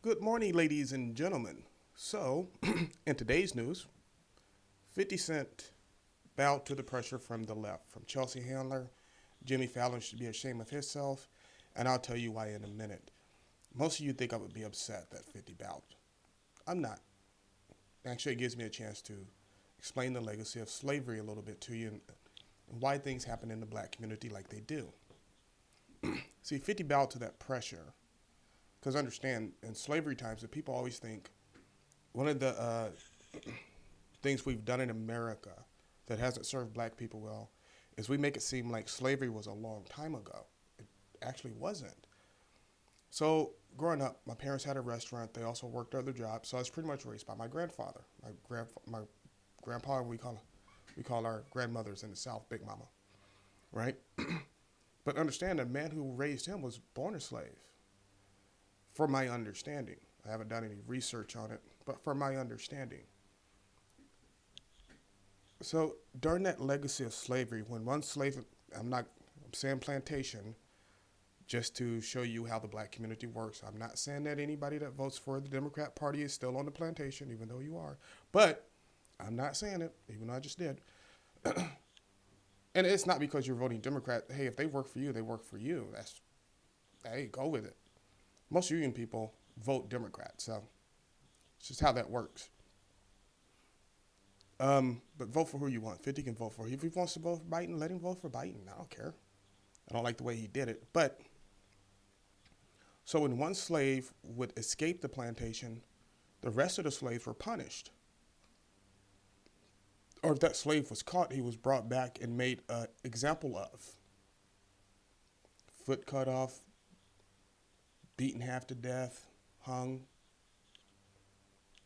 Good morning, ladies and gentlemen. So, in today's news, 50 Cent bowed to the pressure from the left, from Chelsea Handler. Jimmy Fallon should be ashamed of himself, and I'll tell you why in a minute. Most of you think I would be upset that 50 bowed. I'm not. Actually, it gives me a chance to explain the legacy of slavery a little bit to you and why things happen in the black community like they do. See, 50 bowed to that pressure because understand, in slavery times, the people always think one of the things we've done in America that hasn't served black people well is we make it seem like slavery was a long time ago. It actually wasn't. So growing up, my parents had a restaurant. They also worked other jobs. So I was pretty much raised by my grandfather. My grandpa, we call our grandmothers in the South Big Mama, right? But understand, the man who raised him was born a slave. From my understanding, I haven't done any research on it, but from my understanding. So during that legacy of slavery, when one slave, I'm saying plantation, just to show you how the black community works. I'm not saying that anybody that votes for the Democrat Party is still on the plantation, even though you are. But I'm not saying it, even though I just did. And it's not because you're voting Democrat. Hey, if they work for you, they work for you. Hey, go with it. Most union people vote Democrat, so it's just how that works. But vote for who you want. 50 can vote for you. If he wants to vote for Biden, let him vote for Biden. I don't care. I don't like the way he did it. But so when one slave would escape the plantation, the rest of the slaves were punished. Or if that slave was caught, he was brought back and made an example of. Foot cut off, beaten half to death, hung.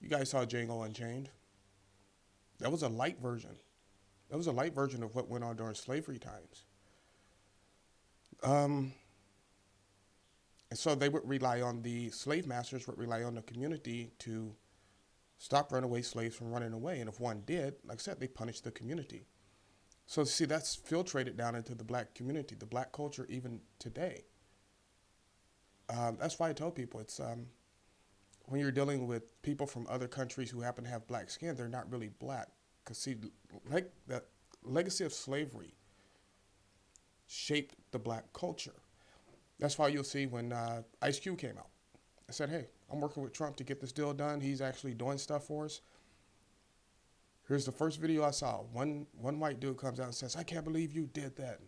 You guys saw Django Unchained. That was a light version. That was a light version of what went on during slavery times. Um, and so they would rely on the slave masters would rely on the community to stop runaway slaves from running away. And if one did, like I said, they punished the community. So see, that's filtrated down into the black community, the black culture, even today. That's why I tell people it's when you're dealing with people from other countries who happen to have black skin, they're not really black. Because see, like the legacy of slavery shaped the black culture. That's why you'll see when Ice Cube came out. I said, hey, I'm working with Trump to get this deal done. He's actually doing stuff for us. Here's the first video I saw. One white dude comes out and says, I can't believe you did that.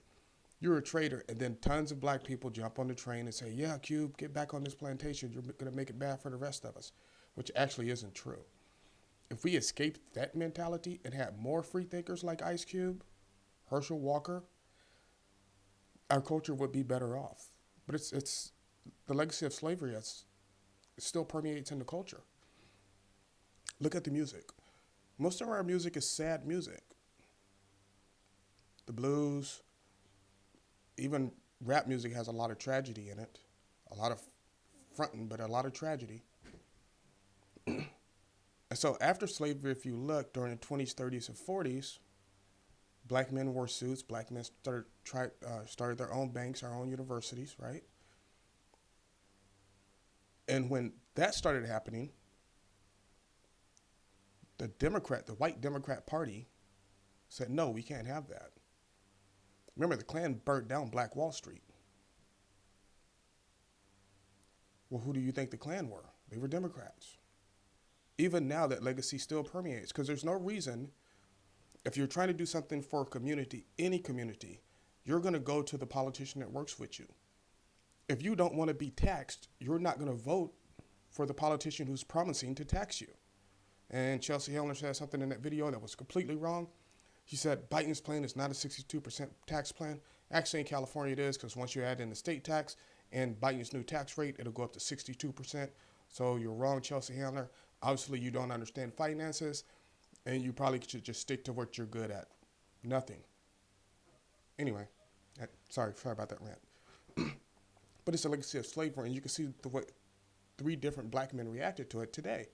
You're a traitor. And then tons of black people jump on the train and say, yeah, Cube, get back on this plantation. You're going to make it bad for the rest of us, which actually isn't true. If we escaped that mentality and had more free thinkers like Ice Cube, Herschel Walker, our culture would be better off. But it's the legacy of slavery that's it still permeates in the culture. Look at the music. Most of our music is sad music. The blues, even rap music has a lot of tragedy in it. A lot of fronting, but a lot of tragedy. And so after slavery, if you look during the 20s, 30s, and 40s, black men wore suits. Black men started their own banks, our own universities, right? And when that started happening, the white Democrat Party said, no, we can't have that. Remember, the Klan burnt down Black Wall Street. Well, who do you think the Klan were? They were Democrats. Even now, that legacy still permeates because there's no reason, if you're trying to do something for a community, any community, you're going to go to the politician that works with you. If you don't want to be taxed, you're not going to vote for the politician who's promising to tax you. And Chelsea Handler said something in that video that was completely wrong. She said Biden's plan is not a 62% tax plan. Actually, in California it is because once you add in the state tax and Biden's new tax rate, it'll go up to 62%. So you're wrong, Chelsea Handler. Obviously, you don't understand finances, and you probably should just stick to what you're good at. Nothing. Anyway, sorry about that rant. But it's a legacy of slavery, and you can see the way 3 different black men reacted to it today.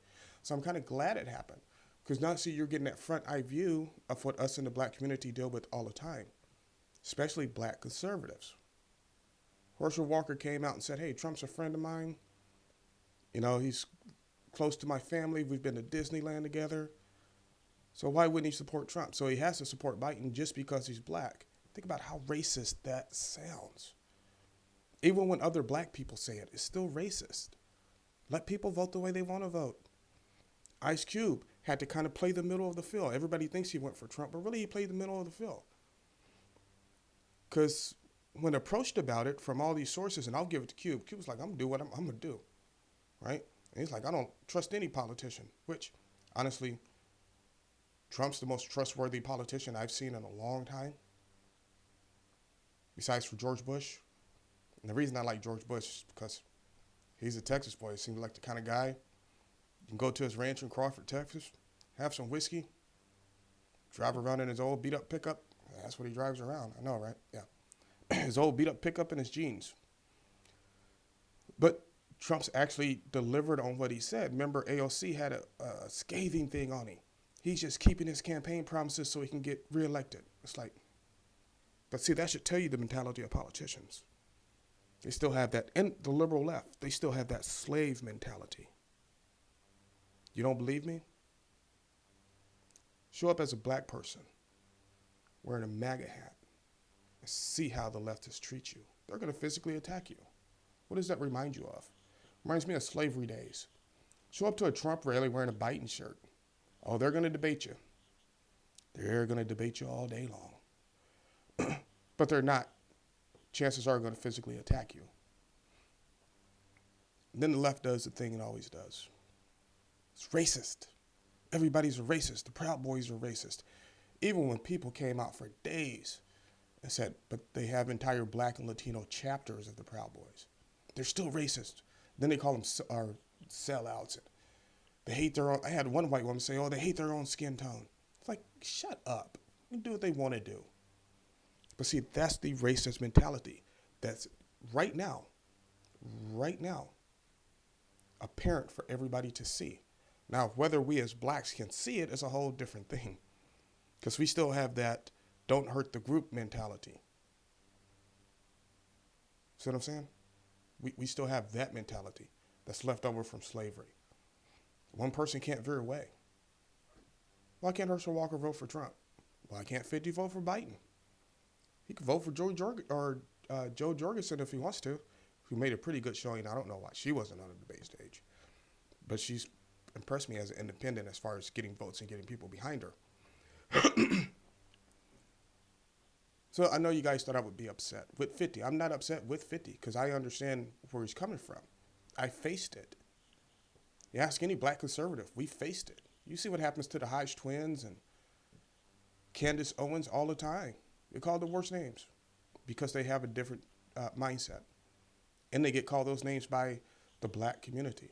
So I'm kind of glad it happened. Because now, see, you're getting that front eye view of what us in the black community deal with all the time, especially black conservatives. Herschel Walker came out and said, hey, Trump's a friend of mine. You know, he's close to my family. We've been to Disneyland together. So why wouldn't he support Trump? So he has to support Biden just because he's black. Think about how racist that sounds. Even when other black people say it, it's still racist. Let people vote the way they want to vote. Ice Cube had to kind of play the middle of the field. Everybody thinks he went for Trump, but really he played the middle of the field. Because when approached about it from all these sources, and I'll give it to Cube, Cube was like, I'm going to do what I'm going to do, right? And he's like, I don't trust any politician, which, honestly, Trump's the most trustworthy politician I've seen in a long time, besides for George Bush. And the reason I like George Bush is because he's a Texas boy. He seems like the kind of guy, you can go to his ranch in Crawford, Texas, have some whiskey, drive around in his old beat-up pickup. That's what he drives around. I know, right? Yeah. His old beat-up pickup and his jeans. But Trump's actually delivered on what he said. Remember, AOC had a scathing thing on him. He's just keeping his campaign promises so he can get reelected. It's like, but see, that should tell you the mentality of politicians. They still have that, and the liberal left, they still have that slave mentality. You don't believe me? Show up as a black person wearing a MAGA hat and see how the leftists treat you. They're going to physically attack you. What does that remind you of? Reminds me of slavery days. Show up to a Trump rally wearing a Biden shirt. Oh, they're going to debate you. They're going to debate you all day long. But they're not. Chances are going to physically attack you. And then the left does the thing it always does. It's racist. Everybody's a racist. The Proud Boys are racist. Even when people came out for days and said, but they have entire black and Latino chapters of the Proud Boys. They're still racist. Then they call them sellouts. They hate their own. I had one white woman say, oh, they hate their own skin tone. It's like, shut up. You do what they want to do. But see, that's the racist mentality that's right now, apparent for everybody to see. Now, whether we as blacks can see it is a whole different thing, because we still have that don't hurt the group mentality. See what I'm saying? We still have that mentality that's left over from slavery. One person can't veer away. Why can't Herschel Walker vote for Trump? Why can't 50 vote for Biden? He could vote for Joe Jorgensen if he wants to, who made a pretty good showing. I don't know why she wasn't on the debate stage, but she's impressed me as an independent as far as getting votes and getting people behind her. So I know you guys thought I would be upset with 50. I'm not upset with 50 because I understand where he's coming from. I faced it. You ask any black conservative, we faced it. You see what happens to the Hodge twins and Candace Owens all the time. They're called the worst names because they have a different mindset. And they get called those names by the black community.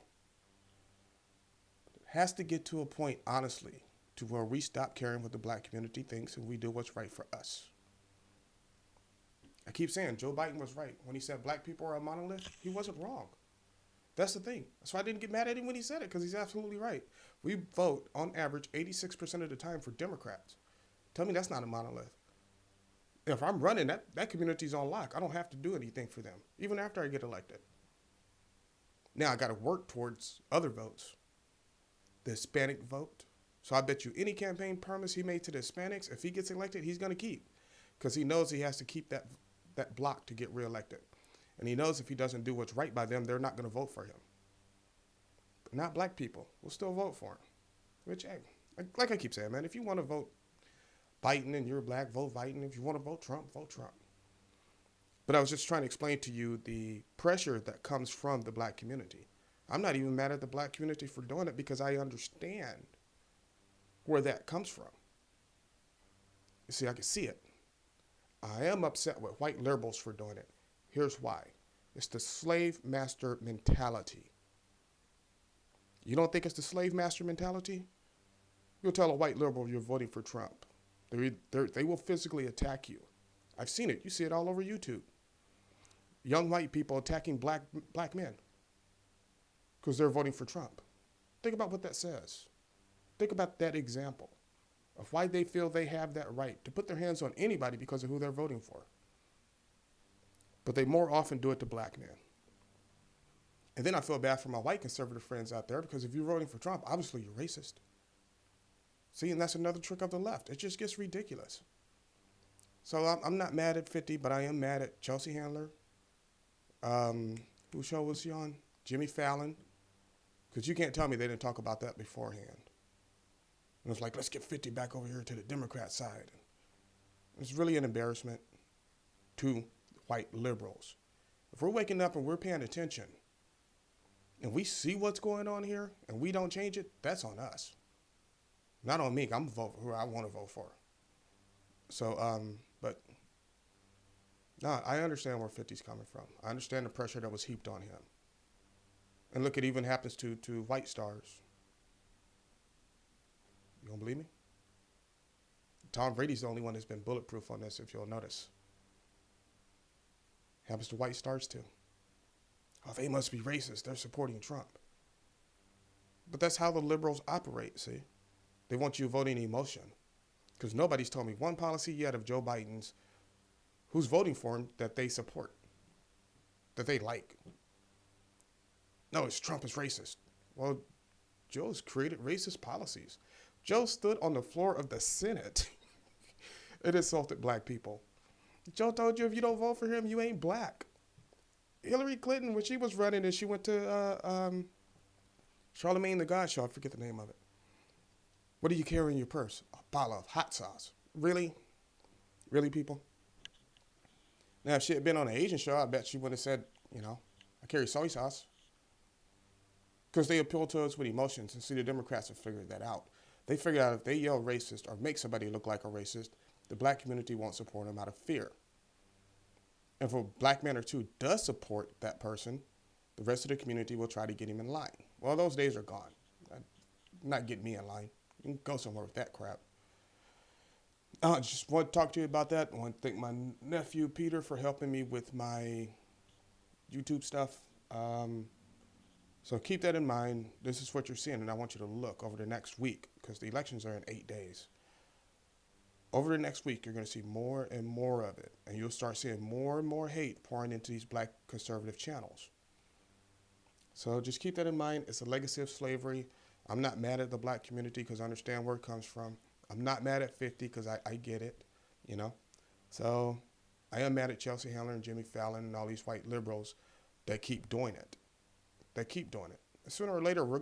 It has to get to a point, honestly, to where we stop caring what the black community thinks and we do what's right for us. I keep saying Joe Biden was right. When he said black people are a monolith, he wasn't wrong. That's the thing. That's why I didn't get mad at him when he said it, because he's absolutely right. We vote, on average, 86% of the time for Democrats. Tell me that's not a monolith. If I'm running, that community's on lock. I don't have to do anything for them, even after I get elected. Now I got to work towards other votes. The Hispanic vote. So I bet you any campaign promise he made to the Hispanics, if he gets elected, he's going to keep. Because he knows he has to keep that block to get reelected. And he knows if he doesn't do what's right by them, they're not going to vote for him. But not black people. We'll still vote for him. Which, hey, like I keep saying, man, if you want to vote Biden and you're black, vote Biden. If you want to vote Trump, vote Trump. But I was just trying to explain to you the pressure that comes from the black community. I'm not even mad at the black community for doing it because I understand where that comes from. You see, I can see it. I am upset with white liberals for doing it. Here's why. It's the slave master mentality. You don't think it's the slave master mentality? You'll tell a white liberal you're voting for Trump. They will physically attack you. I've seen it. You see it all over YouTube. Young white people attacking black men because they're voting for Trump. Think about what that says. Think about that example of why they feel they have that right to put their hands on anybody because of who they're voting for. But they more often do it to black men. And then I feel bad for my white conservative friends out there because if you're voting for Trump, obviously you're racist. See, and that's another trick of the left. It just gets ridiculous. So I'm not mad at 50, but I am mad at Chelsea Handler. Whose show was she on? Jimmy Fallon. Because you can't tell me they didn't talk about that beforehand. And it was like, let's get 50 back over here to the Democrat side. It's really an embarrassment to white liberals. If we're waking up and we're paying attention and we see what's going on here and we don't change it, that's on us. Not on me. I'm voting for who I want to vote for. So, but no, I understand where 50's coming from. I understand the pressure that was heaped on him. And look, it even happens to white stars. You don't believe me? Tom Brady's the only one that's been bulletproof on this, if you'll notice. Happens to white stars too. Oh, they must be racist. They're supporting Trump. But that's how the liberals operate, see? They want you voting emotion. Because nobody's told me one policy yet of Joe Biden's who's voting for him that they support, that they like. No, it's Trump is racist. Well, Joe's created racist policies. Joe stood on the floor of the Senate and insulted black people. Joe told you if you don't vote for him, you ain't black. Hillary Clinton, when she was running and she went to Charlemagne the God Show, I forget the name of it. What do you carry in your purse? A bottle of hot sauce. Really? Really, people? Now, if she had been on an Asian show, I bet she would have said, I carry soy sauce. Because they appeal to us with emotions. And see, the Democrats have figured that out. They figured out if they yell racist or make somebody look like a racist, the black community won't support them out of fear. And if a black man or two does support that person, the rest of the community will try to get him in line. Well, those days are gone. Not get me in line. You can go somewhere with that crap. I just want to talk to you about that. I want to thank my nephew, Peter, for helping me with my YouTube stuff. So keep that in mind. This is what you're seeing, and I want you to look over the next week because the elections are in 8 days. Over the next week, you're going to see more and more of it, and you'll start seeing more and more hate pouring into these black conservative channels. So just keep that in mind. It's a legacy of slavery. I'm not mad at the black community because I understand where it comes from. I'm not mad at 50 because I get it, So I am mad at Chelsea Handler and Jimmy Fallon and all these white liberals that keep doing it. Sooner or later, we're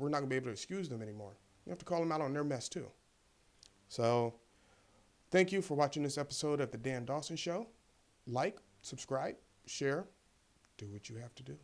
not gonna be able to excuse them anymore. You have to call them out on their mess too. So thank you for watching this episode of the Dan Dawson Show. Like, subscribe, share, do what you have to do.